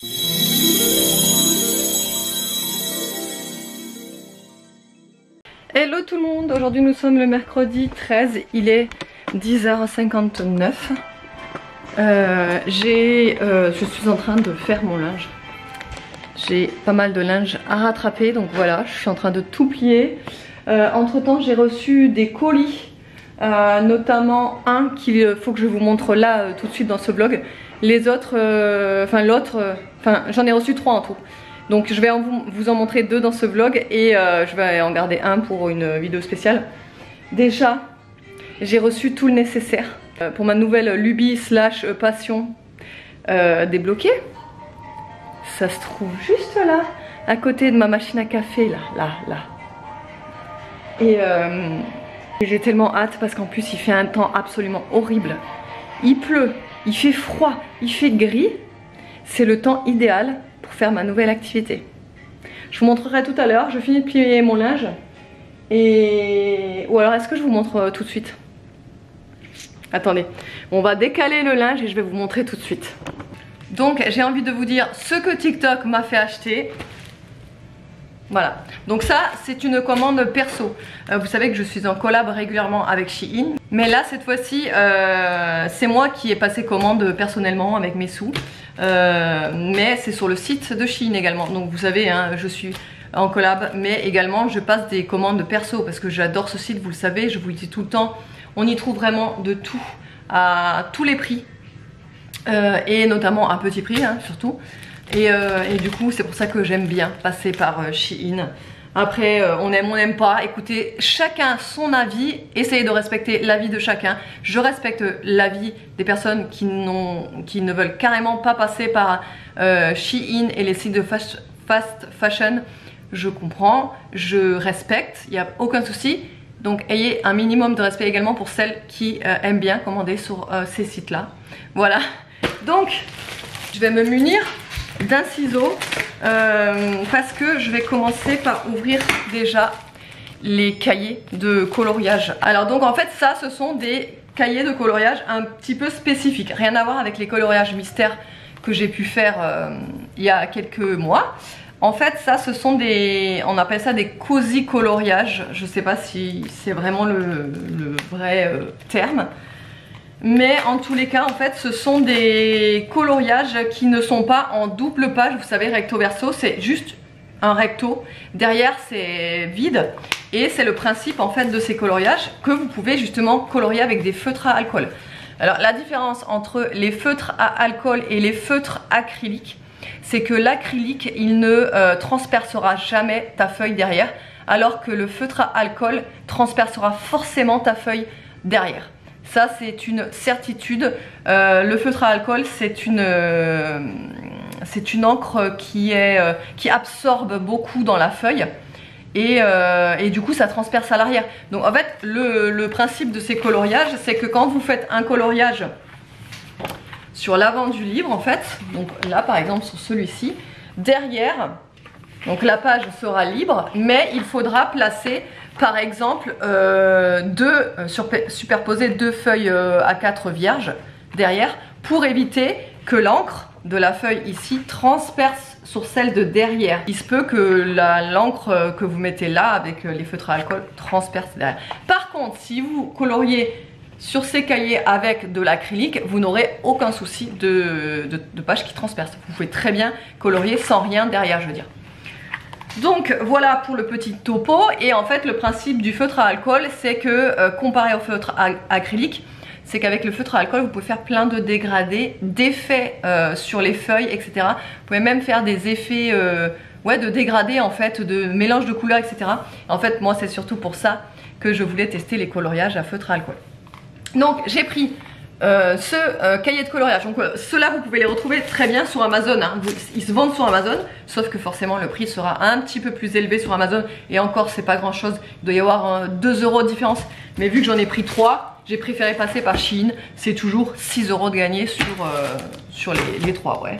Hello tout le monde, aujourd'hui nous sommes le mercredi 13, il est 10h59. Je suis en train de faire mon linge. J'ai pas mal de linge à rattraper, donc voilà, je suis en train de tout plier. Entre temps j'ai reçu des colis, notamment un qu'il faut que je vous montre là tout de suite dans ce vlog. Les autres, j'en ai reçu 3 en tout. Donc je vais vous en montrer 2 dans ce vlog et je vais en garder un pour une vidéo spéciale. Déjà, j'ai reçu tout le nécessaire pour ma nouvelle lubie slash passion débloquée. Ça se trouve juste là, à côté de ma machine à café, là. Et j'ai tellement hâte parce qu'en plus il fait un temps absolument horrible. Il pleut, il fait froid, il fait gris. C'est le temps idéal pour faire ma nouvelle activité. Je vous montrerai tout à l'heure, je finis de plier mon linge. Ou alors est-ce que je vous montre tout de suite? Attendez, on va décaler le linge et je vais vous montrer tout de suite. Donc j'ai envie de vous dire ce que TikTok m'a fait acheter. Voilà, donc ça c'est une commande perso. Vous savez que je suis en collab régulièrement avec Shein. Mais là cette fois-ci c'est moi qui ai passé commande personnellement avec mes sous. Mais c'est sur le site de Shein également. Donc vous savez hein, je suis en collab, mais également je passe des commandes perso parce que j'adore ce site, vous le savez, je vous le dis tout le temps. On y trouve vraiment de tout à tous les prix. Et notamment à petit prix hein, surtout. Et du coup c'est pour ça que j'aime bien passer par Shein. Après on aime, on n'aime pas, écoutez, chacun son avis, essayez de respecter l'avis de chacun. Je respecte l'avis des personnes qui ne veulent carrément pas passer par Shein et les sites de fast fashion. Je comprends, je respecte, il n'y a aucun souci. Donc ayez un minimum de respect également pour celles qui aiment bien commander sur ces sites là. Voilà, donc je vais me munir d'un ciseau parce que je vais commencer par ouvrir déjà les cahiers de coloriage. Alors donc en fait ça ce sont des cahiers de coloriage un petit peu spécifiques, rien à voir avec les coloriages mystères que j'ai pu faire il y a quelques mois. En fait ça ce sont des, on appelle ça des cozy coloriages, je sais pas si c'est vraiment le vrai terme. Mais en tous les cas en fait ce sont des coloriages qui ne sont pas en double page, vous savez recto verso, c'est juste un recto, derrière c'est vide. Et c'est le principe en fait de ces coloriages que vous pouvez justement colorier avec des feutres à alcool. Alors la différence entre les feutres à alcool et les feutres acryliques, c'est que l'acrylique il ne transpercera jamais ta feuille derrière, alors que le feutre à alcool transpercera forcément ta feuille derrière. Ça c'est une certitude. Le feutre à alcool c'est une encre qui absorbe beaucoup dans la feuille et du coup ça transperce à l'arrière. Donc en fait le principe de ces coloriages c'est que quand vous faites un coloriage sur l'avant du livre en fait, donc là par exemple sur celui-ci, derrière, donc la page sera libre mais il faudra placer par exemple superposer 2 feuilles A4 vierges derrière pour éviter que l'encre de la feuille ici transperce sur celle de derrière. Il se peut que l'encre que vous mettez là avec les feutres à alcool transperce derrière. Par contre si vous coloriez sur ces cahiers avec de l'acrylique, vous n'aurez aucun souci de page qui transperce. Vous pouvez très bien colorier sans rien derrière, je veux dire. Donc voilà pour le petit topo. Et en fait le principe du feutre à alcool c'est que comparé au feutre acrylique, c'est qu'avec le feutre à alcool vous pouvez faire plein de dégradés, d'effets sur les feuilles, etc. Vous pouvez même faire des effets de dégradés en fait, de mélange de couleurs, etc. En fait moi c'est surtout pour ça que je voulais tester les coloriages à feutre à alcool. Donc j'ai pris ce cahier de coloriage. Donc ceux-là vous pouvez les retrouver très bien sur Amazon hein. Ils se vendent sur Amazon, sauf que forcément le prix sera un petit peu plus élevé sur Amazon. Et encore c'est pas grand chose, il doit y avoir 2 € de différence. Mais vu que j'en ai pris 3, j'ai préféré passer par Shein. C'est toujours 6 € de gagner sur les 3, ouais.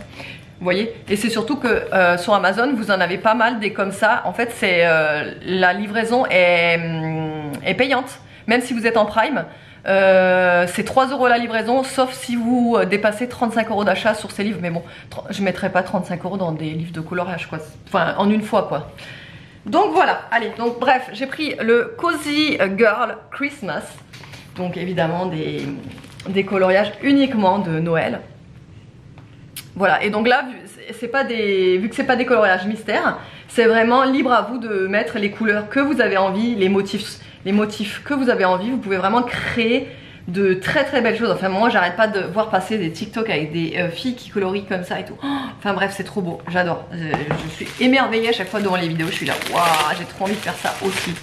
Vous voyez, et c'est surtout que sur Amazon vous en avez pas mal des comme ça. En fait c'est la livraison est payante. Même si vous êtes en Prime, C'est 3 € la livraison, sauf si vous dépassez 35 € d'achat sur ces livres. Mais bon, je mettrai pas 35 € dans des livres de coloriage, quoi. Enfin, en une fois, quoi. Donc voilà, allez, donc bref, j'ai pris le Cozy Girl Christmas. Donc évidemment des coloriages uniquement de Noël. Voilà, et donc là, vu que c'est pas des coloriages mystères, c'est vraiment libre à vous de mettre les couleurs que vous avez envie, les motifs que vous avez envie. Vous pouvez vraiment créer de très très belles choses. Enfin moi j'arrête pas de voir passer des TikTok avec des filles qui colorient comme ça et tout. Enfin bref, c'est trop beau, j'adore. Je suis émerveillée à chaque fois devant les vidéos. Je suis là, waouh, j'ai trop envie de faire ça aussi.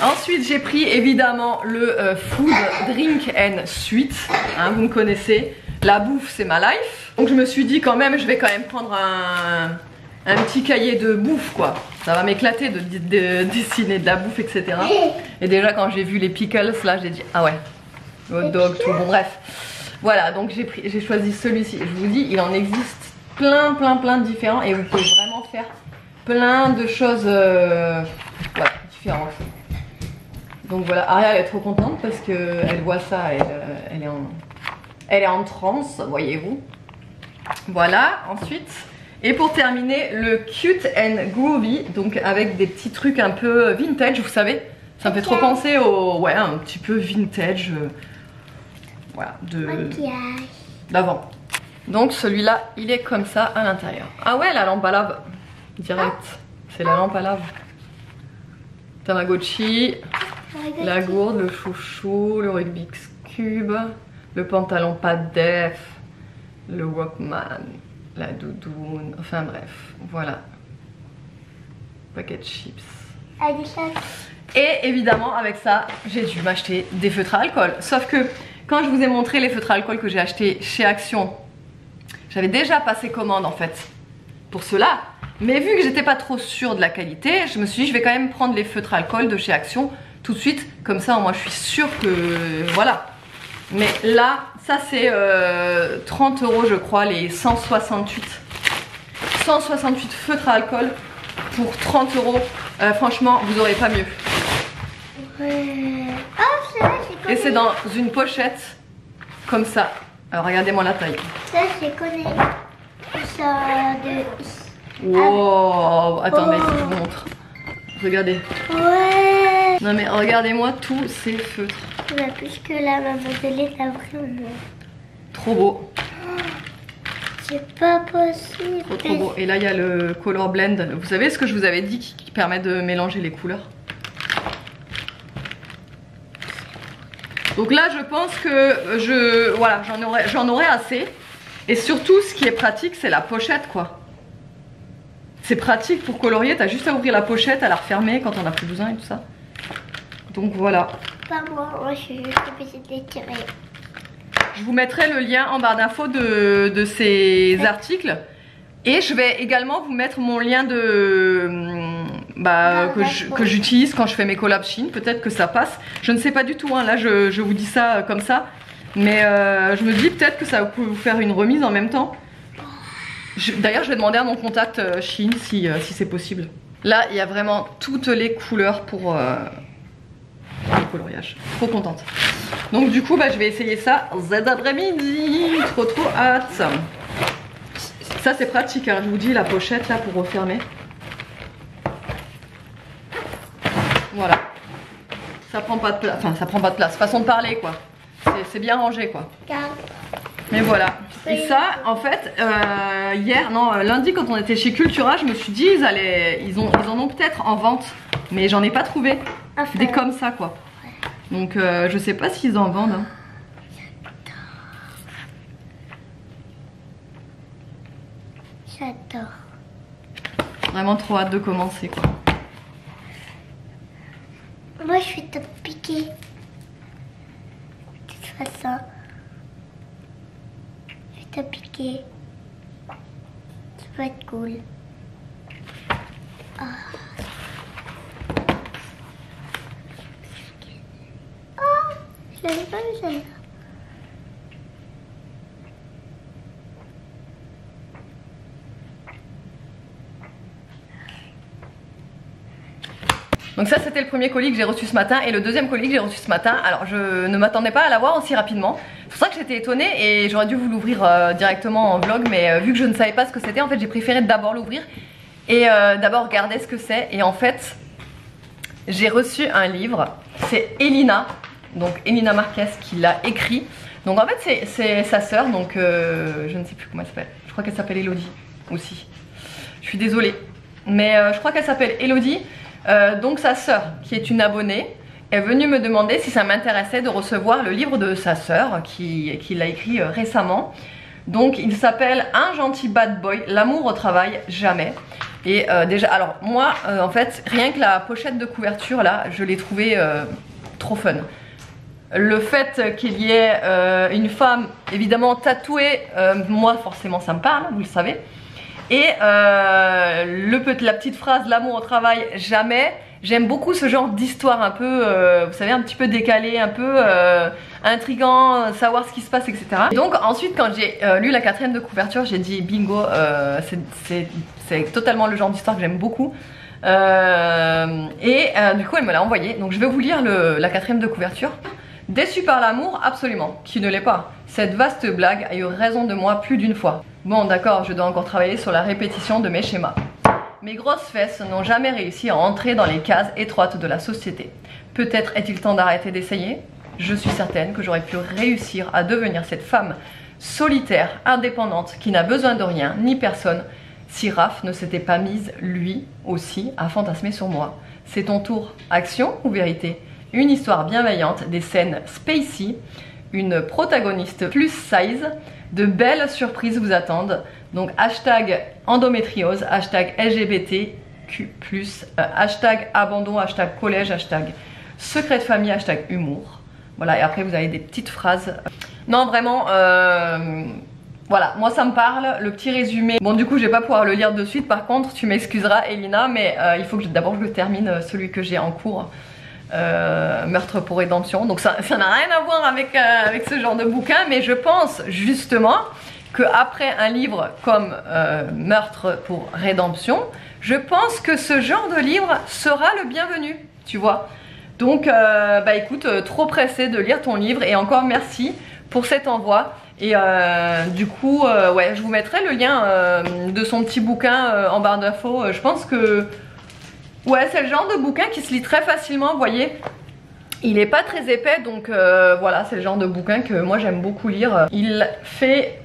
Ensuite j'ai pris évidemment le Food, Drink and Sweet, hein, vous me connaissez, la bouffe c'est ma life. Donc je me suis dit quand même, je vais quand même prendre un petit cahier de bouffe, quoi. Ça va m'éclater de dessiner de la bouffe, etc. Et déjà quand j'ai vu les pickles là, j'ai dit ah ouais, le hot dog, tout, bon bref. Voilà, donc j'ai choisi celui-ci. Je vous dis, il en existe plein de différents et vous pouvez vraiment faire plein de choses voilà, différentes. Donc voilà, Aria elle est trop contente parce qu'elle voit ça, elle est en transe, voyez-vous. Voilà, ensuite, et pour terminer, le Cute and Groovy, donc avec des petits trucs un peu vintage, vous savez. Ça me fait trop penser au, ouais, un petit peu vintage, voilà, d'avant. Donc celui-là, il est comme ça à l'intérieur. Ah ouais, la lampe à lave, direct, c'est la lampe à lave. Tamagotchi, la gourde, le chouchou, le Rubik's Cube, le pantalon pas def, le Walkman, la doudoune, enfin bref, voilà. Paquet de chips. Et évidemment avec ça, j'ai dû m'acheter des feutres à alcool. Sauf que quand je vous ai montré les feutres à alcool que j'ai achetés chez Action, j'avais déjà passé commande en fait pour cela. Mais vu que j'étais pas trop sûre de la qualité, je me suis dit je vais quand même prendre les feutres à alcool de chez Action tout de suite. Comme ça, moi je suis sûre que voilà. Mais là, ça c'est 30 € je crois, les 168 feutres à alcool pour 30 €. Franchement, vous aurez pas mieux. Et c'est dans une pochette comme ça. Alors regardez-moi la taille. Ça je connais. Ça de... Wow, attendez, je vous montre. Regardez. Ouais. Non mais regardez-moi tous ces feutres. Ouais, plus que la mademoiselle a vraiment. Trop beau. C'est pas possible. Trop beau. Et là il y a le color blend. Vous savez ce que je vous avais dit qui permet de mélanger les couleurs. Donc là je pense que voilà, j'en aurai assez. Et surtout ce qui est pratique c'est la pochette quoi. C'est pratique pour colorier, t'as juste à ouvrir la pochette, à la refermer quand on a plus besoin et tout ça. Donc voilà. Pas moi je suis juste obligée d'étirer. Je vous mettrai le lien en barre d'infos de ces articles. Et je vais également vous mettre mon lien que j'utilise quand je fais mes collabs Chine. Peut-être que ça passe. Je ne sais pas du tout, hein. Là je vous dis ça comme ça. Mais je me dis peut-être que ça peut vous faire une remise en même temps. D'ailleurs je vais demander à mon contact Chine si c'est possible. Là il y a vraiment toutes les couleurs pour le coloriage. Trop contente. Donc du coup je vais essayer ça cet après-midi. Trop hâte. Ça c'est pratique hein. Je vous dis la pochette là pour refermer. Voilà. Ça prend pas de place. Enfin ça prend pas de place. Façon de parler quoi. C'est bien rangé quoi. Mais voilà. Et ça, en fait, lundi quand on était chez Cultura, je me suis dit ils en ont peut-être en vente, mais j'en ai pas trouvé des comme ça quoi. Donc je sais pas s'ils en vendent. Hein. J'adore. Vraiment trop hâte de commencer quoi. Moi je vais te piquer. De toute façon. Je vais te piquer. Ça va être cool. Oh. Oh, je l'avais pas vu celle-là. Donc ça c'était le premier colis que j'ai reçu ce matin. Et le deuxième colis que j'ai reçu ce matin, alors je ne m'attendais pas à l'avoir aussi rapidement. C'est pour ça que j'étais étonnée et j'aurais dû vous l'ouvrir directement en vlog. Mais vu que je ne savais pas ce que c'était, en fait j'ai préféré d'abord l'ouvrir et d'abord regarder ce que c'est. Et en fait j'ai reçu un livre, c'est Elina, donc Elina Marquez qui l'a écrit. Donc en fait c'est sa sœur, donc je ne sais plus comment elle s'appelle. Je crois qu'elle s'appelle Elodie aussi. Je suis désolée, mais je crois qu'elle s'appelle Elodie. Donc sa sœur, qui est une abonnée, est venue me demander si ça m'intéressait de recevoir le livre de sa sœur qui l'a écrit récemment. Donc il s'appelle Un gentil bad boy, l'amour au travail, jamais. Et déjà, alors moi en fait, rien que la pochette de couverture là, je l'ai trouvée trop fun. Le fait qu'il y ait une femme évidemment tatouée, moi forcément ça me parle, vous le savez. Et la petite phrase l'amour au travail jamais. J'aime beaucoup ce genre d'histoire un peu, vous savez, un petit peu décalé, un peu intriguant, savoir ce qui se passe, etc. Et donc ensuite quand j'ai lu la 4e de couverture, j'ai dit bingo, c'est totalement le genre d'histoire que j'aime beaucoup. Du coup elle me l'a envoyé, donc je vais vous lire la 4e de couverture. Déçu par l'amour, absolument, qui ne l'est pas. Cette vaste blague a eu raison de moi plus d'une fois. Bon d'accord, je dois encore travailler sur la répétition de mes schémas. Mes grosses fesses n'ont jamais réussi à entrer dans les cases étroites de la société. Peut-être est-il temps d'arrêter d'essayer? Je suis certaine que j'aurais pu réussir à devenir cette femme solitaire, indépendante, qui n'a besoin de rien ni personne, si Raph ne s'était pas mise, lui aussi, à fantasmer sur moi. C'est ton tour. Action ou vérité? Une histoire bienveillante, des scènes spacey, une protagoniste plus size, de belles surprises vous attendent. Donc hashtag endométriose, hashtag LGBTQ+, hashtag abandon, hashtag collège, hashtag secret de famille, hashtag humour. Voilà, et après vous avez des petites phrases. Non vraiment, voilà, moi ça me parle, le petit résumé. Bon du coup je vais pas pouvoir le lire de suite, par contre tu m'excuseras Elina, mais il faut que d'abord je termine celui que j'ai en cours. Meurtre pour rédemption, donc ça n'a rien à voir avec ce genre de bouquin, mais je pense justement qu'après un livre comme Meurtre pour rédemption, je pense que ce genre de livre sera le bienvenu, tu vois. Donc bah écoute, trop pressée de lire ton livre et encore merci pour cet envoi. Et du coup ouais, je vous mettrai le lien de son petit bouquin en barre d'infos. Je pense que ouais, c'est le genre de bouquin qui se lit très facilement, vous voyez. Il est pas très épais, donc voilà, c'est le genre de bouquin que moi j'aime beaucoup lire. Il fait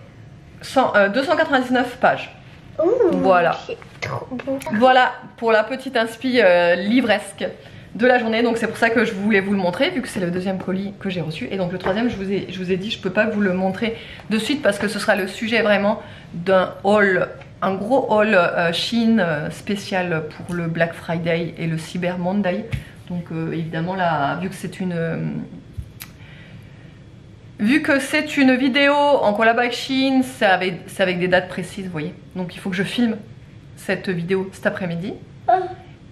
299 pages. Ouh, voilà. Trop beau. Voilà pour la petite inspi livresque de la journée. Donc c'est pour ça que je voulais vous le montrer, vu que c'est le deuxième colis que j'ai reçu. Et donc le troisième, je vous ai dit, je peux pas vous le montrer de suite parce que ce sera le sujet vraiment d'un haul. Un gros haul Shein spécial pour le Black Friday et le Cyber Monday. Donc évidemment là, vu que c'est une vidéo en collab avec Shein, c'est avec des dates précises, vous voyez. Donc il faut que je filme cette vidéo cet après-midi.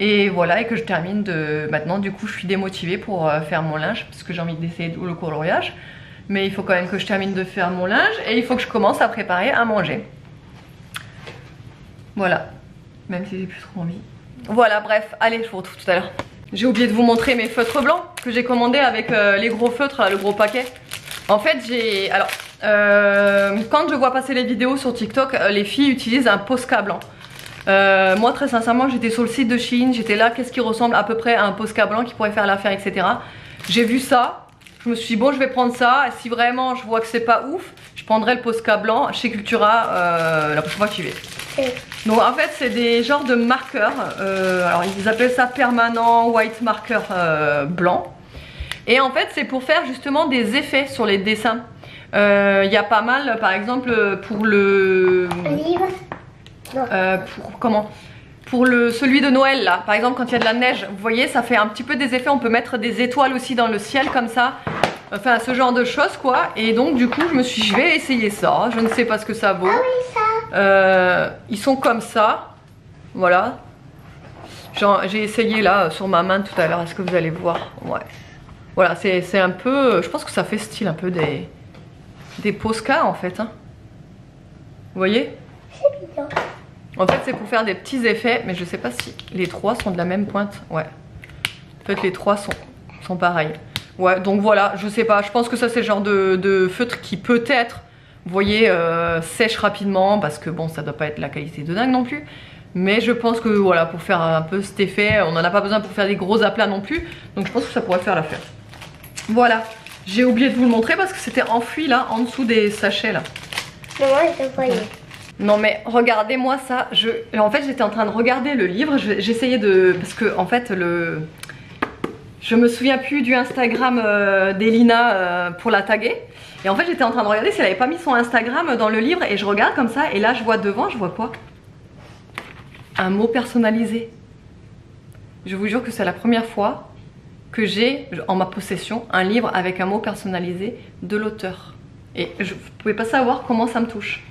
Et voilà, et que je termine maintenant. Du coup je suis démotivée pour faire mon linge parce que j'ai envie d'essayer le coloriage. Mais il faut quand même que je termine de faire mon linge et il faut que je commence à préparer à manger. Voilà, même si j'ai plus trop envie. Voilà, bref, allez, je vous retrouve tout à l'heure. J'ai oublié de vous montrer mes feutres blancs que j'ai commandés avec les gros feutres, là, le gros paquet. En fait, alors, quand je vois passer les vidéos sur TikTok, les filles utilisent un Posca blanc. Moi, très sincèrement, j'étais sur le site de Shein, j'étais là, qu'est-ce qui ressemble à peu près à un Posca blanc qui pourrait faire l'affaire, etc. J'ai vu ça, je me suis dit, bon, je vais prendre ça. Et si vraiment je vois que c'est pas ouf, je prendrai le Posca blanc chez Cultura la prochaine fois que j'y vais. Donc en fait c'est des genres de marqueurs, alors ils appellent ça permanent white marker blanc. Et en fait c'est pour faire justement des effets sur les dessins. Il y a pas mal, par exemple pour le... livre pour celui de Noël là, par exemple quand il y a de la neige, vous voyez ça fait un petit peu des effets, on peut mettre des étoiles aussi dans le ciel comme ça. Enfin ce genre de choses quoi. Et donc du coup je me suis dit je vais essayer ça. Je ne sais pas ce que ça vaut. Ah oui ça. Ils sont comme ça. Voilà. J'ai essayé là sur ma main tout à l'heure. Est-ce que vous allez voir? Ouais. Voilà c'est un peu. Je pense que ça fait style un peu des Posca en fait hein. Vous voyez? C'est bien. En fait c'est pour faire des petits effets. Mais je sais pas si les trois sont de la même pointe. Ouais. fait les trois sont pareils. Ouais, donc voilà, je sais pas, je pense que ça c'est le genre de feutre qui peut-être, vous voyez, sèche rapidement, parce que bon, ça doit pas être la qualité de dingue non plus. Mais je pense que voilà, pour faire un peu cet effet, on n'en a pas besoin pour faire des gros aplats non plus. Donc je pense que ça pourrait faire l'affaire. Voilà, j'ai oublié de vous le montrer parce que c'était enfoui là, en dessous des sachets là. Maman, je te voyais. Non mais regardez-moi ça, en fait j'étais en train de regarder le livre, j'essayais de... Parce que en fait je me souviens plus du Instagram d'Elina pour la taguer. Et en fait j'étais en train de regarder si elle avait pas mis son Instagram dans le livre. Et je regarde comme ça et là je vois devant, je vois quoi? Un mot personnalisé. Je vous jure que c'est la première fois que j'ai en ma possession un livre avec un mot personnalisé de l'auteur. Et vous pouvez pas savoir comment ça me touche.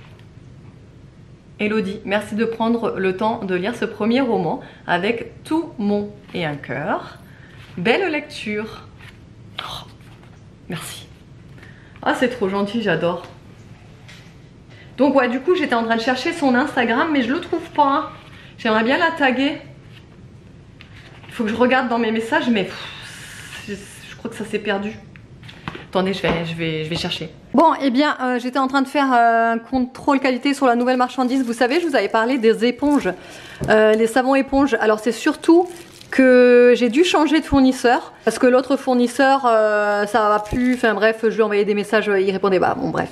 Elodie, merci de prendre le temps de lire ce premier roman avec tout mon et un cœur. Belle lecture. Oh, merci. Ah, c'est trop gentil, j'adore. Donc ouais, du coup, j'étais en train de chercher son Instagram, mais je le trouve pas. J'aimerais bien la taguer. Il faut que je regarde dans mes messages, mais je crois que ça s'est perdu. Attendez, je vais chercher. Bon, eh bien, j'étais en train de faire un contrôle qualité sur la nouvelle marchandise. Vous savez, je vous avais parlé des éponges, les savons éponges. Alors, c'est surtout que j'ai dû changer de fournisseur parce que l'autre fournisseur, ça va plus. Enfin bref, je lui ai envoyé des messages, il répondait pas. Bon, bref.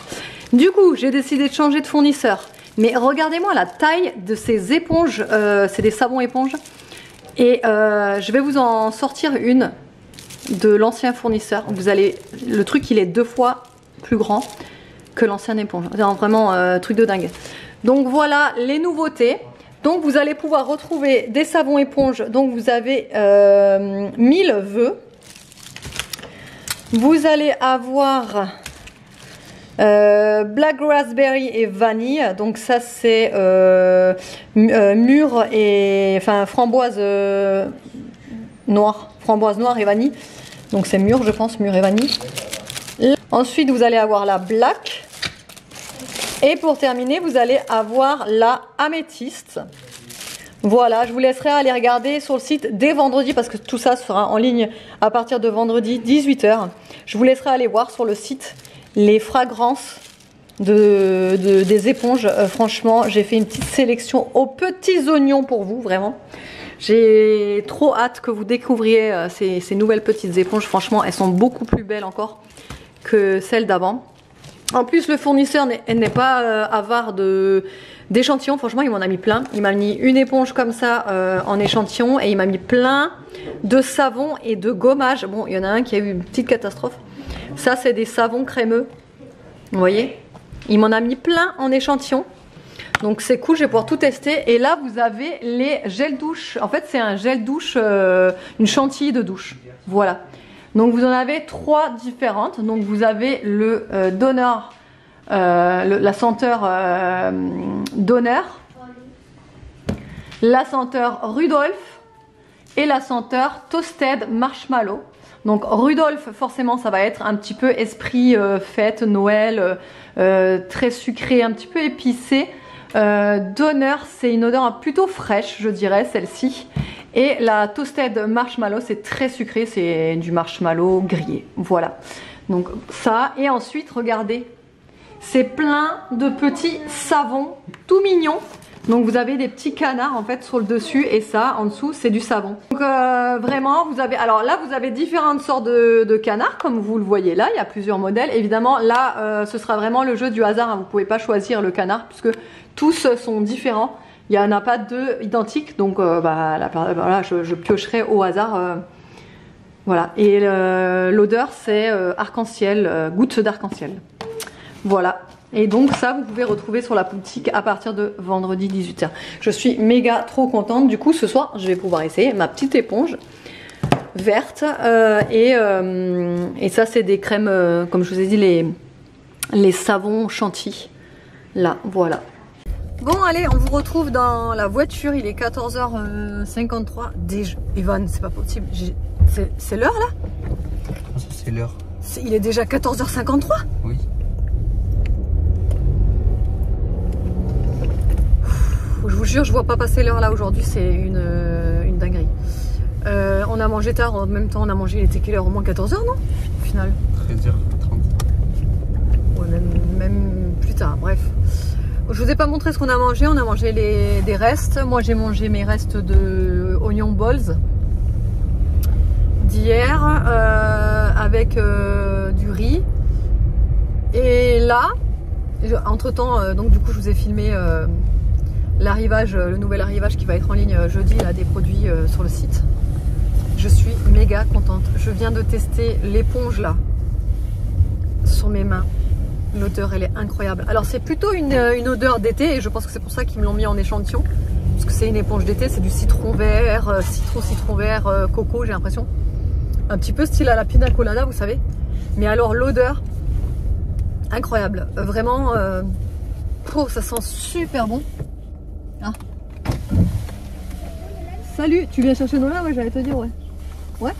Du coup, j'ai décidé de changer de fournisseur. Mais regardez-moi la taille de ces éponges. C'est des savons éponges. Et je vais vous en sortir une de l'ancien fournisseur. Vous allez, le truc il est 2 fois plus grand que l'ancienne éponge. C'est vraiment truc de dingue. Donc voilà les nouveautés. Donc vous allez pouvoir retrouver des savons éponges. Donc vous avez 1000 vœux. Vous allez avoir Black Raspberry et vanille. Donc ça c'est mûre et enfin framboise noire. Framboise noire et vanille. Donc c'est mûr, je pense, mûr et vanille. Ensuite, vous allez avoir la black. Et pour terminer, vous allez avoir la améthyste. Voilà, je vous laisserai aller regarder sur le site dès vendredi parce que tout ça sera en ligne à partir de vendredi 18 h. Je vous laisserai aller voir sur le site les fragrances des éponges. Franchement, j'ai fait une petite sélection aux petits oignons pour vous, vraiment. J'ai trop hâte que vous découvriez ces nouvelles petites éponges. Franchement, elles sont beaucoup plus belles encore que celles d'avant. En plus, le fournisseur n'est pas avare d'échantillons. Franchement, il m'en a mis plein. Il m'a mis une éponge comme ça en échantillon et il m'a mis plein de savons et de gommage. Bon, il y en a un qui a eu une petite catastrophe. Ça, c'est des savons crémeux. Vous voyez? Il m'en a mis plein en échantillon. Donc c'est cool, je vais pouvoir tout tester. Et là vous avez les gels douche. En fait c'est un gel douche, une chantilly de douche. Voilà. Donc vous en avez 3 différentes. Donc vous avez le Donneur, la senteur Donneur, la senteur Rudolph et la senteur Toasted Marshmallow. Donc Rudolph forcément ça va être un petit peu esprit fête, Noël, très sucré, un petit peu épicé. Donneur, c'est une odeur plutôt fraîche, je dirais, celle-ci. Et la Toasted Marshmallow, c'est très sucré, c'est du marshmallow grillé. Voilà. Donc ça, et ensuite, regardez, c'est plein de petits savons tout mignons. Donc vous avez des petits canards en fait sur le dessus et ça en dessous c'est du savon. Donc vraiment vous avez, alors là vous avez différentes sortes de canards comme vous le voyez là, il y a plusieurs modèles. Évidemment là ce sera vraiment le jeu du hasard, hein. Vous pouvez pas choisir le canard puisque tous sont différents. Il n'y en a pas 2 identiques donc voilà, je piocherai au hasard. Voilà, et l'odeur c'est arc-en-ciel, gouttes d'arc-en-ciel. Voilà. Et donc ça vous pouvez retrouver sur la boutique à partir de vendredi 18 h. Je suis méga trop contente. Du coup ce soir je vais pouvoir essayer ma petite éponge verte et ça c'est des crèmes comme je vous ai dit les savons chantilly. Là voilà. Bon allez, on vous retrouve dans la voiture, il est 14 h 53. Déjà, Evan, c'est pas possible. C'est l'heure là? C'est l'heure. Il est déjà 14 h 53? Oui. Je vous jure, je vois pas passer l'heure là aujourd'hui, c'est une dinguerie. On a mangé tard, en même temps on a mangé, il était quelle heure? Au moins 14h, non? Au final 13h30. Ouais, même plus tard, bref. Je vous ai pas montré ce qu'on a mangé, on a mangé des restes. Moi j'ai mangé mes restes de onion balls d'hier avec du riz. Et là, entre temps, donc du coup je vous ai filmé l'arrivage, le nouvel arrivage qui va être en ligne jeudi là, des produits sur le site. Je suis méga contente. Je viens de tester l'éponge là sur mes mains. L'odeur elle est incroyable. Alors c'est plutôt une odeur d'été et je pense que c'est pour ça qu'ils me l'ont mis en échantillon. Parce que c'est une éponge d'été, c'est du citron vert, citron vert, coco j'ai l'impression. Un petit peu style à la pina colada vous savez. Mais alors l'odeur, incroyable. Vraiment, ça sent super bon. Ah. Salut, tu viens chercher Nola? Ouais, j'allais te dire, ouais. Ouais?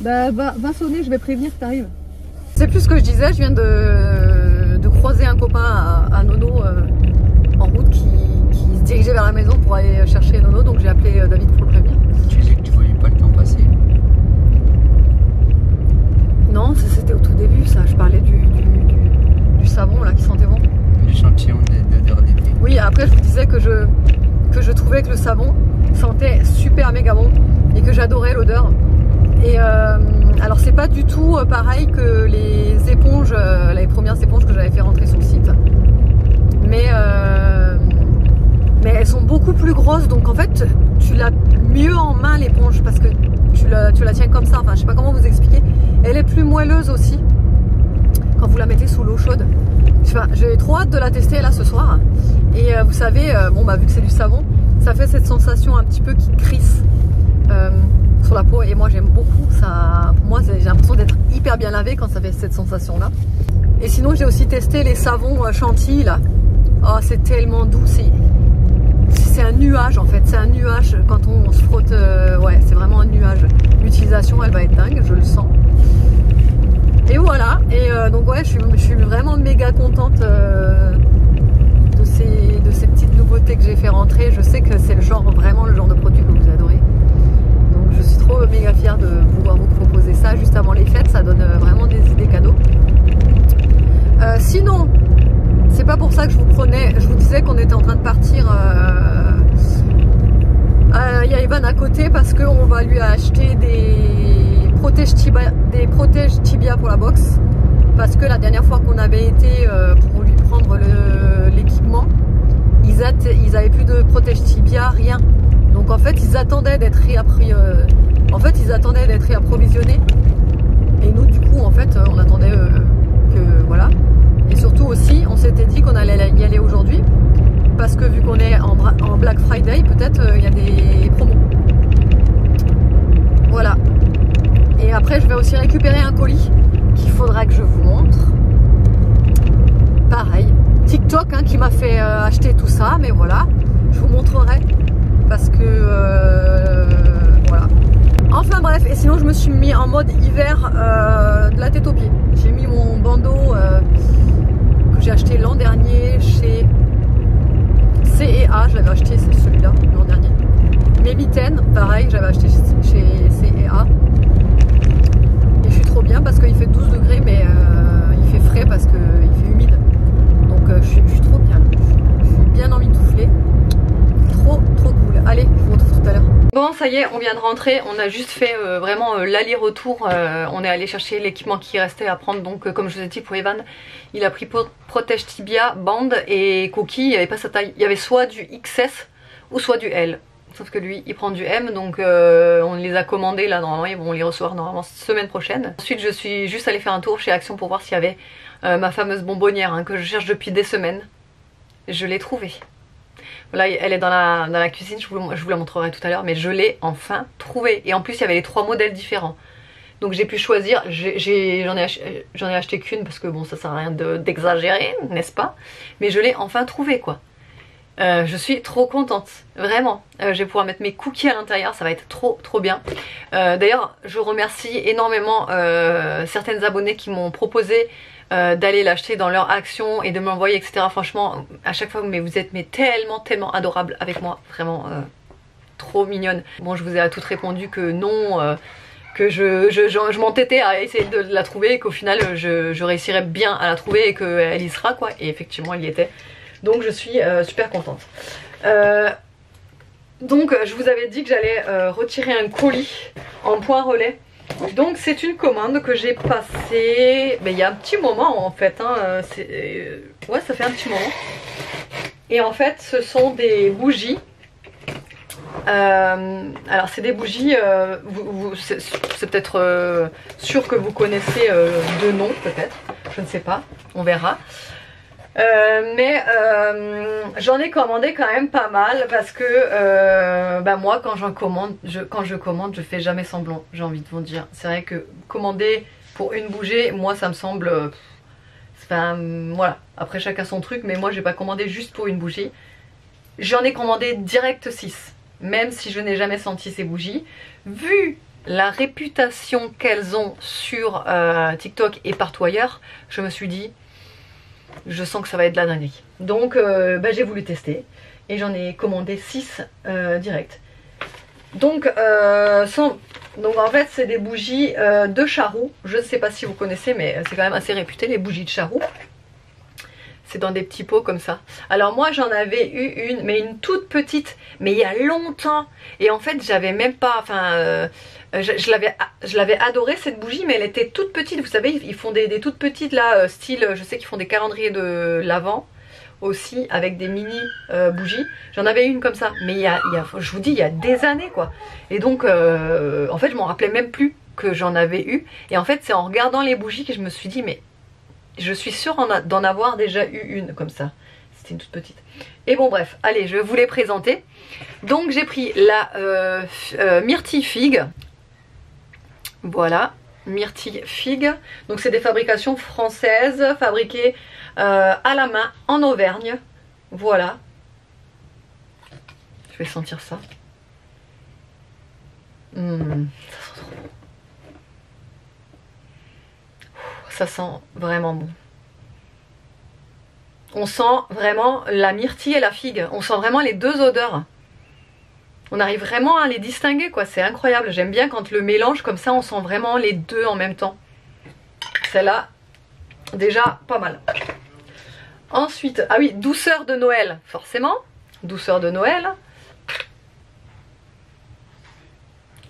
Bah, va sonner, je vais prévenir que t'arrives. C'est plus ce que je disais, je viens de croiser un copain à Nono en route qui se dirigeait vers la maison pour aller chercher Nono, donc j'ai appelé David pour le prévenir. Tu disais que tu voyais pas le temps passer. Non, c'était au tout début ça, je parlais du savon là qui sentait bon. L'échantillon d'odeur d'été. Oui, après je vous disais que je trouvais que le savon sentait super méga bon et que j'adorais l'odeur. Et alors c'est pas du tout pareil que les éponges, les premières éponges que j'avais fait rentrer sur le site. Mais elles sont beaucoup plus grosses, donc en fait tu l'as mieux en main l'éponge parce que tu la tiens comme ça, enfin je sais pas comment vous expliquer. Elle est plus moelleuse aussi quand vous la mettez sous l'eau chaude. J'ai trop hâte de la tester là ce soir. Et vous savez, bon bah vu que c'est du savon, ça fait cette sensation un petit peu qui crisse sur la peau et moi j'aime beaucoup ça. Pour moi j'ai l'impression d'être hyper bien lavé quand ça fait cette sensation là. Et sinon j'ai aussi testé les savons chantilly là. Oh c'est tellement doux, c'est un nuage en fait, c'est un nuage quand on se frotte, ouais c'est vraiment un nuage. L'utilisation elle va être dingue, je le sens. Et voilà, et donc ouais je suis vraiment méga contente de ces petites nouveautés que j'ai fait rentrer. Je sais que c'est vraiment le genre de produit que vous adorez. Donc je suis trop méga fière de pouvoir vous proposer ça juste avant les fêtes, ça donne vraiment des idées cadeaux. Sinon, c'est pas pour ça que je vous disais qu'on était en train de partir. Il y a Evan à côté parce qu'on va lui acheter des protèges tibia pour la boxe. Parce que la dernière fois qu'on avait été pour lui prendre l'équipement, ils avaient plus de protège tibia, rien. Donc en fait ils attendaient d'être réapprovisionnés. Et nous du coup en fait on attendait que voilà. Et surtout aussi on s'était dit qu'on allait y aller aujourd'hui. Parce que vu qu'on est en Black Friday, peut-être il y a des promos. Voilà. Et après je vais aussi récupérer un colis qu'il faudra que je vous montre. Pareil, TikTok qui m'a fait acheter tout ça, mais voilà, je vous montrerai parce que voilà. Enfin bref, et sinon je me suis mis en mode hiver de la tête aux pieds. J'ai mis mon bandeau que j'ai acheté l'an dernier chez C&A, je l'avais acheté celui-là l'an dernier. Mes mitaines, pareil, j'avais acheté chez C&A. Et je suis trop bien parce qu'il fait 12 degrés, mais il fait frais parce qu'il fait humide. Donc je suis trop bien. Je suis bien emmitouflée. Trop cool. Allez, je vous retrouve tout à l'heure. Bon, ça y est, on vient de rentrer. On a juste fait vraiment l'aller-retour. On est allé chercher l'équipement qui restait à prendre. Donc, comme je vous ai dit pour Evan, il a pris protège tibia, bande et coquille. Il n'y avait pas sa taille. Il y avait soit du XS ou soit du L. Sauf que lui, il prend du M. Donc, on les a commandés là. Normalement, ils vont les recevoir normalement semaine prochaine. Ensuite, je suis juste allée faire un tour chez Action pour voir s'il y avait ma fameuse bonbonnière que je cherche depuis des semaines. Je l'ai trouvée. Là elle est dans la cuisine, je vous la montrerai tout à l'heure, mais je l'ai enfin trouvée. Et en plus il y avait les 3 modèles différents. Donc j'ai pu choisir, j'en ai acheté qu'une parce que bon ça sert à rien d'exagérer, n'est-ce pas? Mais je l'ai enfin trouvée quoi. Je suis trop contente, vraiment. Je vais pouvoir mettre mes cookies à l'intérieur, ça va être trop bien. D'ailleurs je remercie énormément certaines abonnées qui m'ont proposé d'aller l'acheter dans leur action et de m'envoyer etc. Franchement à chaque fois vous êtes tellement adorable avec moi, vraiment trop mignonne. Bon, je vous ai à toutes répondu que non, que je m'entêtais à essayer de la trouver et qu'au final je réussirais bien à la trouver et qu'elle y sera quoi. Et effectivement elle y était. Donc je suis super contente. Donc je vous avais dit que j'allais retirer un colis en point relais. Donc c'est une commande que j'ai passée il y a un petit moment en fait. Hein, ouais, ça fait un petit moment. Et en fait ce sont des bougies. Alors c'est des bougies, c'est peut-être sûr que vous connaissez de nom peut-être, je ne sais pas, on verra. Mais j'en ai commandé quand même pas mal parce que moi quand je commande je fais jamais semblant, j'ai envie de vous dire. C'est vrai que commander pour une bougie, moi ça me semble, voilà, après chacun son truc, mais moi j'ai pas commandé juste pour une bougie. J'en ai commandé direct 6, même si je n'ai jamais senti ces bougies. Vu la réputation qu'elles ont sur TikTok et partout ailleurs, je me suis dit je sens que ça va être de la dinguerie. Donc j'ai voulu tester et j'en ai commandé 6 direct. Donc en fait c'est des bougies de Charroux. Je ne sais pas si vous connaissez, mais c'est quand même assez réputé les bougies de Charroux. C'est dans des petits pots comme ça. Alors moi j'en avais eu une, mais une toute petite, mais il y a longtemps. Et en fait j'avais même pas, je l'avais adorée cette bougie, mais elle était toute petite. Vous savez, ils font des toutes petites là, style, je sais qu'ils font des calendriers de l'Avent aussi, avec des mini bougies. J'en avais une comme ça, mais je vous dis, il y a des années quoi. Et donc en fait je m'en rappelais même plus que j'en avais eu. Et en fait c'est en regardant les bougies que je me suis dit, mais je suis sûre d'en avoir déjà eu une comme ça. C'était une toute petite. Et bon bref, allez, je vais vous les présenter. Donc j'ai pris la myrtille figue. Voilà, myrtille figue. Donc c'est des fabrications françaises, fabriquées à la main en Auvergne. Voilà. Je vais sentir ça. Ça sent trop bon. Ça sent vraiment bon. On sent vraiment la myrtille et la figue. On sent vraiment les deux odeurs. On arrive vraiment à les distinguer quoi. C'est incroyable. J'aime bien quand le mélange comme ça, on sent vraiment les deux en même temps. Celle-là, déjà pas mal. Ensuite, ah oui, douceur de Noël. Forcément. Douceur de Noël.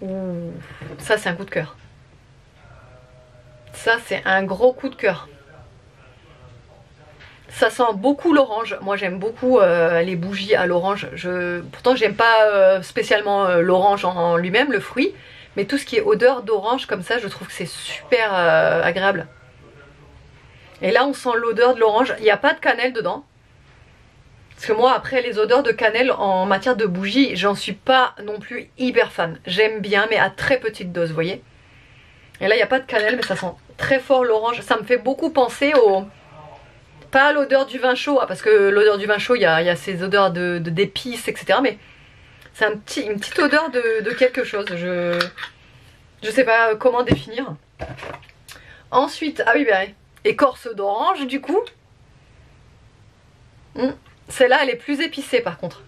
Ouh, ça c'est un coup de cœur. Ça c'est un gros coup de cœur. Ça sent beaucoup l'orange. Moi j'aime beaucoup les bougies à l'orange. Pourtant j'aime pas spécialement l'orange en lui-même, le fruit. Mais tout ce qui est odeur d'orange comme ça, je trouve que c'est super agréable. Et là on sent l'odeur de l'orange. Il n'y a pas de cannelle dedans. Parce que moi après les odeurs de cannelle en matière de bougie, j'en suis pas non plus hyper fan. J'aime bien mais à très petite dose, vous voyez. Et là il n'y a pas de cannelle mais ça sent très fort l'orange. Ça me fait beaucoup penser au... Pas à l'odeur du vin chaud, parce que l'odeur du vin chaud il y a ces odeurs d'épices etc. Mais c'est une petite odeur de quelque chose. Je sais pas comment définir. Ensuite, ah oui écorce d'orange du coup. Celle-là elle est plus épicée par contre.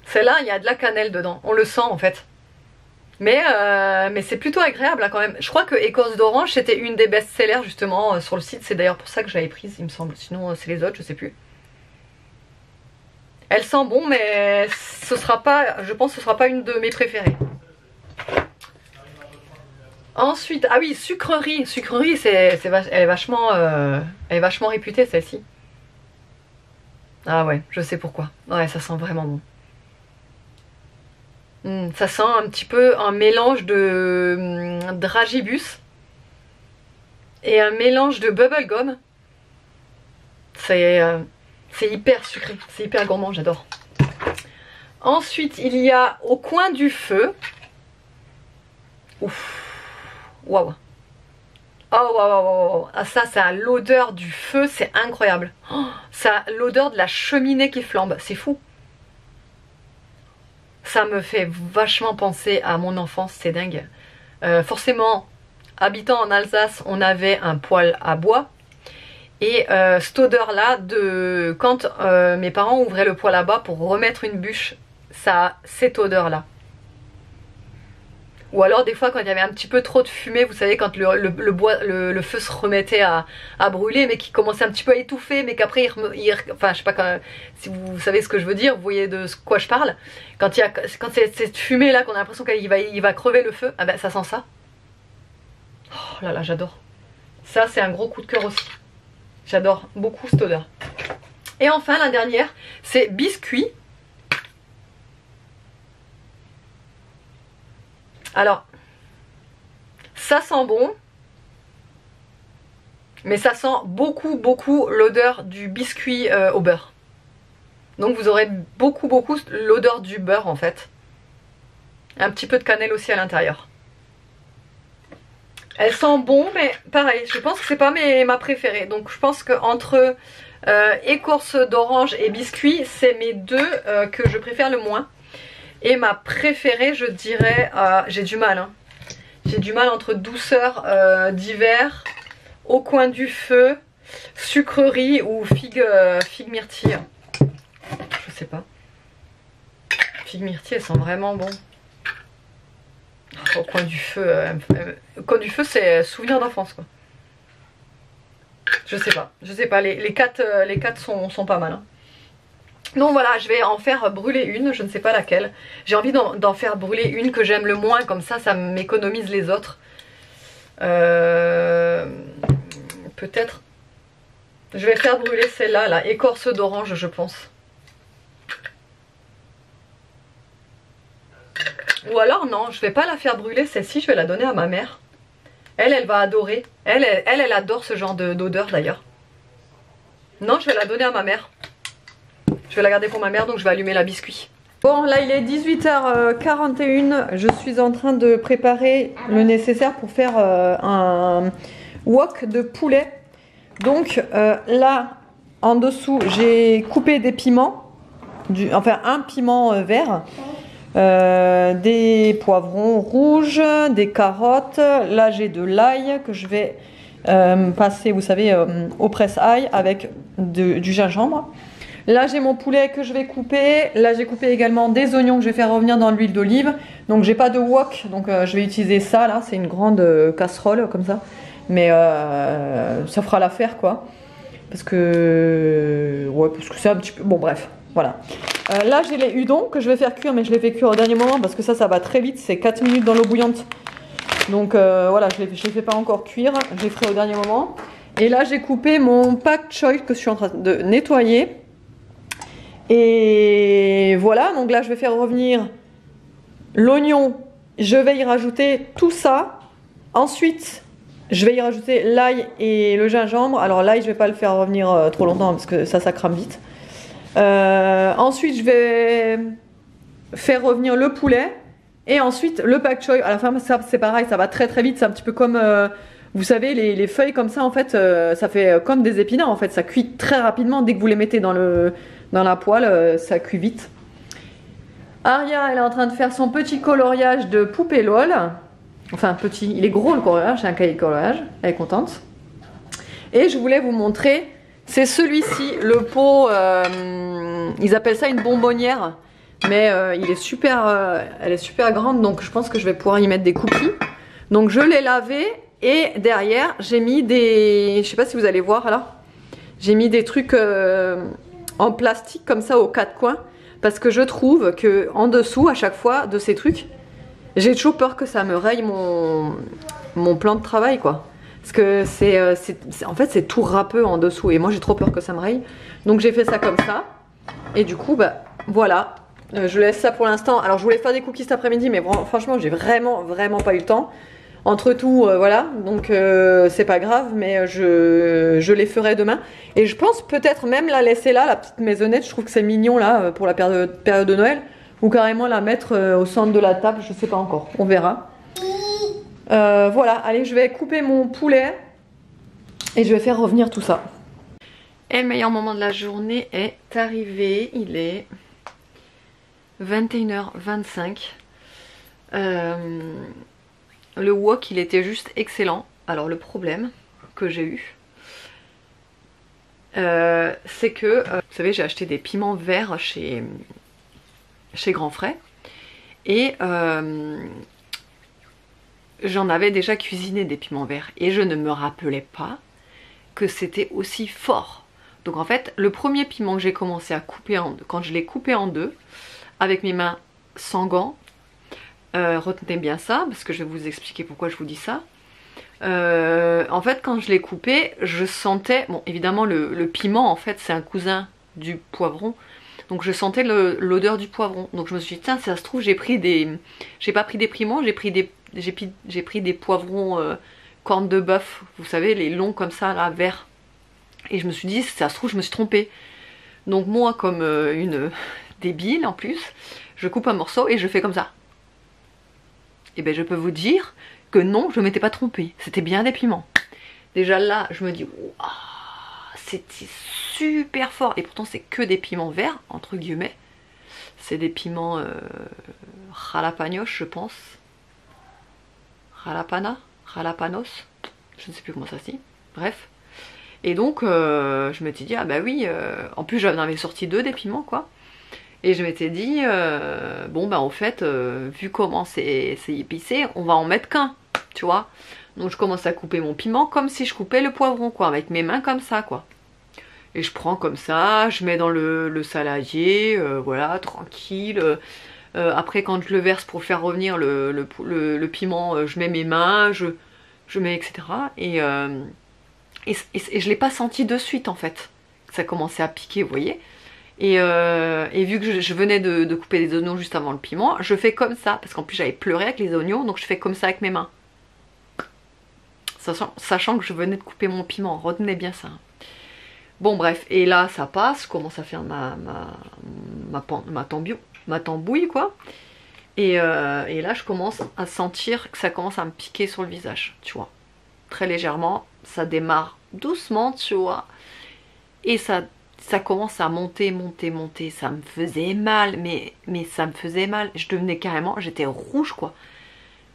Celle-là il y a de la cannelle dedans, on le sent en fait. Mais c'est plutôt agréable hein, quand même. Je crois que écorce d'orange c'était une des best-sellers justement sur le site. C'est d'ailleurs pour ça que je l'avais prise il me semble. Sinon c'est les autres, je sais plus. Elle sent bon mais ce sera pas, je pense que ce sera pas une de mes préférées. Ensuite, ah oui, sucrerie. Sucrerie elle est vachement réputée celle-ci. Ah ouais, je sais pourquoi. Ouais, ça sent vraiment bon. Ça sent un petit peu un mélange de dragibus et un mélange de bubblegum. C'est hyper sucré, c'est hyper gourmand, j'adore. Ensuite, il y a au coin du feu. Ouf, waouh. Oh waouh, ah, ça a l'odeur du feu, c'est incroyable. Oh, ça a l'odeur de la cheminée qui flambe, c'est fou. Ça me fait vachement penser à mon enfance, c'est dingue. Forcément, habitant en Alsace, on avait un poêle à bois. Et cette odeur-là, quand mes parents ouvraient le poêle à bois pour remettre une bûche ça a cette odeur là. Ou alors des fois quand il y avait un petit peu trop de fumée, vous savez quand le feu se remettait à brûler mais qui commençait un petit peu à étouffer mais qu'après enfin je sais pas si vous savez ce que je veux dire, vous voyez de quoi je parle. Quand c'est cette fumée là qu'on a l'impression qu'il va crever le feu, ah ben ça sent ça. Oh là là j'adore. Ça c'est un gros coup de cœur aussi. J'adore beaucoup cette odeur. Et enfin la dernière c'est biscuit. Alors, ça sent bon, mais ça sent beaucoup l'odeur du biscuit au beurre. Donc vous aurez beaucoup l'odeur du beurre en fait. Un petit peu de cannelle aussi à l'intérieur. Elle sent bon, mais pareil, je pense que c'est pas ma préférée. Donc je pense qu'entre écorce d'orange et biscuit, c'est mes deux que je préfère le moins. Et ma préférée, je dirais, j'ai du mal. Hein. J'ai du mal entre douceur d'hiver, au coin du feu, sucrerie ou figue myrtille. Je sais pas. Figue myrtille, elles sont vraiment bon. Au coin du feu, c'est souvenir d'enfance quoi. Je sais pas. Les quatre sont pas mal. Hein. Donc voilà, je vais en faire brûler une, je ne sais pas laquelle. J'ai envie d'en faire brûler une que j'aime le moins, comme ça m'économise les autres. Peut-être. Je vais faire brûler celle-là, la écorce d'orange, je pense. Ou alors non, je vais pas la faire brûler, celle-ci, je vais la donner à ma mère. Elle va adorer. Elle adore ce genre d'odeur d'ailleurs. Non, je vais la donner à ma mère. Je vais la garder pour ma mère, donc je vais allumer la biscuit. Bon, là il est 18h41. Je suis en train de préparer le nécessaire pour faire un wok de poulet. Donc là, en dessous, j'ai coupé des piments. Enfin, un piment vert. Des poivrons rouges, des carottes. Là, j'ai de l'ail que je vais passer, vous savez, au presse-ail avec du gingembre. Là j'ai mon poulet que je vais couper. Là j'ai coupé également des oignons que je vais faire revenir dans l'huile d'olive. Donc j'ai pas de wok, donc je vais utiliser ça là. C'est une grande casserole comme ça. Mais ça fera l'affaire quoi. Parce que c'est un petit peu... Bon bref, voilà. Là j'ai les udons que je vais faire cuire, mais je les fais cuire au dernier moment parce que ça va très vite. C'est 4 minutes dans l'eau bouillante. Donc voilà, je les fais pas encore cuire. Je les ferai au dernier moment. Et là j'ai coupé mon pak choi que je suis en train de nettoyer. Et voilà, donc là je vais faire revenir l'oignon, je vais y rajouter tout ça. Ensuite, je vais y rajouter l'ail et le gingembre. Alors l'ail, je vais pas le faire revenir trop longtemps parce que ça crame vite. Ensuite, je vais faire revenir le poulet. Et ensuite, le pak choi. À la fin, c'est pareil, ça va très vite. C'est un petit peu comme, vous savez, les feuilles comme ça, en fait, ça fait comme des épinards, en fait. Ça cuit très rapidement dès que vous les mettez dans la poêle, ça cuit vite. Aria, elle est en train de faire son petit coloriage de poupée LOL. Enfin, petit, il est gros le coloriage, c'est un cahier de coloriage. Elle est contente. Et je voulais vous montrer, c'est celui-ci, le pot, ils appellent ça une bonbonnière. Mais elle est super grande, donc je pense que je vais pouvoir y mettre des cookies. Donc je l'ai lavé et derrière, j'ai mis des... Je sais pas si vous allez voir là. J'ai mis des trucs... en plastique comme ça aux quatre coins parce que je trouve que en dessous à chaque fois de ces trucs j'ai toujours peur que ça me raye mon plan de travail quoi, parce que en fait c'est tout râpeux en dessous et moi j'ai trop peur que ça me raye, donc j'ai fait ça comme ça et du coup bah voilà, je laisse ça pour l'instant. Alors je voulais faire des cookies cet après-midi mais franchement j'ai vraiment pas eu le temps. Entre tout, voilà, donc c'est pas grave, mais je les ferai demain. Et je pense peut-être même la laisser là, la petite maisonnette, je trouve que c'est mignon là, pour la période de Noël. Ou carrément la mettre au centre de la table, je sais pas encore, on verra. Voilà, allez, je vais couper mon poulet et je vais faire revenir tout ça. Et le meilleur moment de la journée est arrivé, il est 21h25. Le wok il était juste excellent. Alors le problème que j'ai eu c'est que vous savez j'ai acheté des piments verts chez chez Grand Frais. Et j'en avais déjà cuisiné des piments verts. Et je ne me rappelais pas que c'était aussi fort. Donc en fait, le premier piment que j'ai commencé à couper en deux, quand je l'ai coupé en deux, avec mes mains sans gants, retenez bien ça, parce que je vais vous expliquer pourquoi je vous dis ça. En fait, quand je l'ai coupé, je sentais, bon évidemment le piment en fait c'est un cousin du poivron, donc je sentais l'odeur du poivron. Donc je me suis dit tiens, si ça se trouve j'ai pas pris des piments, j'ai pris des poivrons cornes de bœuf, vous savez les longs comme ça là, verts. Et je me suis dit si ça se trouve je me suis trompée. Donc moi comme une débile en plus, je coupe un morceau et je fais comme ça. Et ben je peux vous dire que non, je m'étais pas trompée, c'était bien des piments. Déjà là, je me dis, waouh, c'était super fort. Et pourtant, c'est que des piments verts, entre guillemets. C'est des piments jalapenos, je pense. Jalapanos, je ne sais plus comment ça se dit. Bref. Et donc, je m'étais dit, ah bah oui, en plus j'en avais sorti 2 des piments, quoi. Et je m'étais dit, bon bah en fait, vu comment c'est épicé, on va en mettre qu'un, tu vois. Donc je commence à couper mon piment comme si je coupais le poivron, quoi, avec mes mains comme ça, quoi. Et je prends comme ça, je mets dans le saladier, voilà, tranquille. Après quand je le verse pour faire revenir le piment, je mets mes mains, je mets etc. Et je l'ai pas senti de suite en fait. Ça commençait à piquer, vous voyez. Et vu que je venais de couper des oignons juste avant le piment, je fais comme ça, parce qu'en plus j'avais pleuré avec les oignons, donc je fais comme ça avec mes mains. Sachant que je venais de couper mon piment, retenez bien ça. Bon bref, et là ça passe, je commence à faire ma tambouille quoi. Et là je commence à sentir que ça commence à me piquer sur le visage, tu vois. Très légèrement, ça démarre doucement, tu vois. Et ça commence à monter, ça me faisait mal, mais ça me faisait mal, je devenais carrément, j'étais rouge quoi,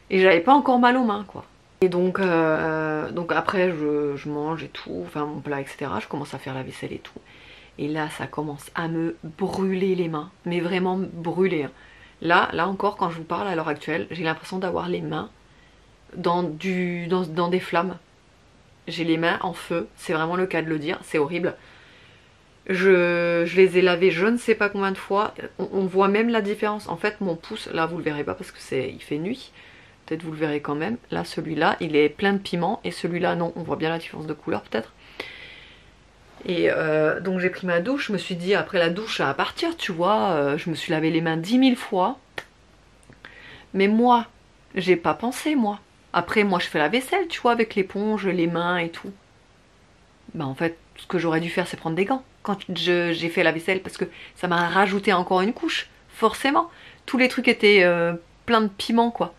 et j'avais pas encore mal aux mains quoi. Et donc après je mange et tout, enfin mon plat etc, je commence à faire la vaisselle et tout, et là ça commence à me brûler les mains, mais vraiment brûler, hein. Là encore quand je vous parle à l'heure actuelle, j'ai l'impression d'avoir les mains dans des flammes, j'ai les mains en feu, c'est vraiment le cas de le dire, c'est horrible. Je les ai lavés je ne sais pas combien de fois, on voit même la différence. En fait mon pouce, là vous le verrez pas parce que il fait nuit, peut-être vous le verrez quand même. Là celui-là il est plein de piment et celui-là non, on voit bien la différence de couleur peut-être. Et donc j'ai pris ma douche, je me suis dit après la douche à partir tu vois, je me suis lavé les mains 10 000 fois. Mais moi, j'ai pas pensé moi. Après moi je fais la vaisselle tu vois avec l'éponge, les mains et tout. Bah en fait ce que j'aurais dû faire c'est prendre des gants quand j'ai fait la vaisselle, parce que ça m'a rajouté encore une couche, forcément. Tous les trucs étaient plein de piment quoi.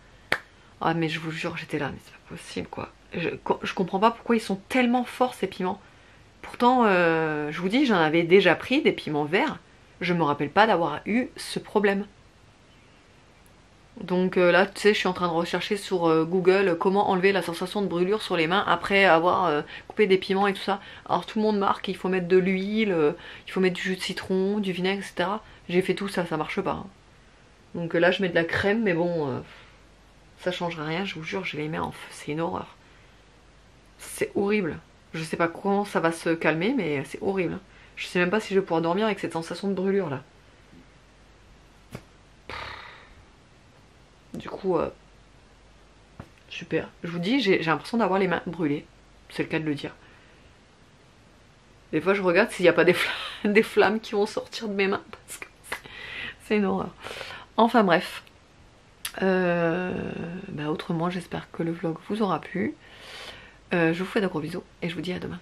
Ah mais je vous jure j'étais là, mais c'est pas possible quoi. Je comprends pas pourquoi ils sont tellement forts ces piments. Pourtant je vous dis j'en avais déjà pris des piments verts, je me rappelle pas d'avoir eu ce problème. Donc là tu sais je suis en train de rechercher sur Google comment enlever la sensation de brûlure sur les mains après avoir coupé des piments et tout ça. Alors tout le monde marque qu'il faut mettre de l'huile, il faut mettre du jus de citron, du vinaigre etc. J'ai fait tout ça, ça marche pas, hein. Donc là je mets de la crème mais bon ça changera rien, je vous jure j'ai les mains en feu, c'est une horreur. C'est horrible, je sais pas comment ça va se calmer mais c'est horrible. Je sais même pas si je vais pouvoir dormir avec cette sensation de brûlure là. Du coup, super. Je vous dis, j'ai l'impression d'avoir les mains brûlées. C'est le cas de le dire. Des fois, je regarde s'il n'y a pas des flammes qui vont sortir de mes mains. Parce que c'est une horreur. Enfin bref. Autrement, j'espère que le vlog vous aura plu. Je vous fais de gros bisous et je vous dis à demain.